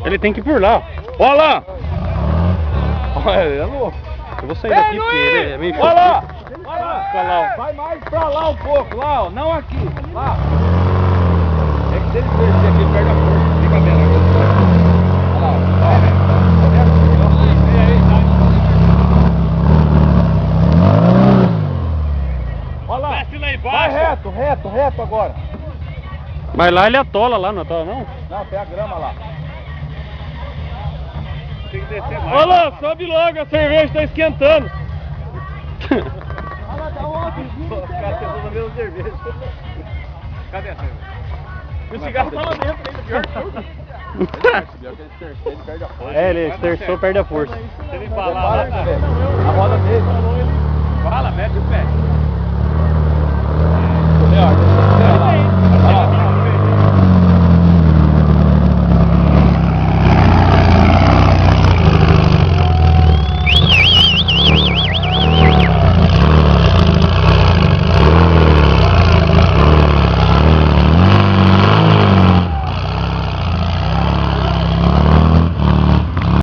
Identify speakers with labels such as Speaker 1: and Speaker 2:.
Speaker 1: Ele tem que ir por lá.
Speaker 2: Olha lá!
Speaker 1: Olha, é louco. Eu vou sair daqui porque ele é meio
Speaker 2: Olha lá!
Speaker 1: Olha lá, ó.
Speaker 2: Vai mais pra lá um pouco, lá, ó. Não aqui, lá. É que se ele perder aqui, ele perde a força. Fica vendo aqui. Olha lá, ó. Olha lá.
Speaker 3: Desce lá embaixo.
Speaker 2: Vai reto agora.
Speaker 1: Mas lá ele atola lá, não atola não?
Speaker 2: Não, tem a grama lá.
Speaker 3: Tem que descer mais.
Speaker 1: Olha lá, sobe logo, a cerveja tá esquentando.
Speaker 2: Olha lá, dá outro.
Speaker 3: Os caras estão usando a mesma cerveja. Cadê a cerveja? O cigarro tá lá dentro ainda, pior que tudo.
Speaker 2: Ele perde a força.
Speaker 1: É, ele esterçou, perde a força.
Speaker 3: Se ele falar lá, tá?
Speaker 2: A roda dele.
Speaker 3: Fala, mete o pé.
Speaker 2: Olha,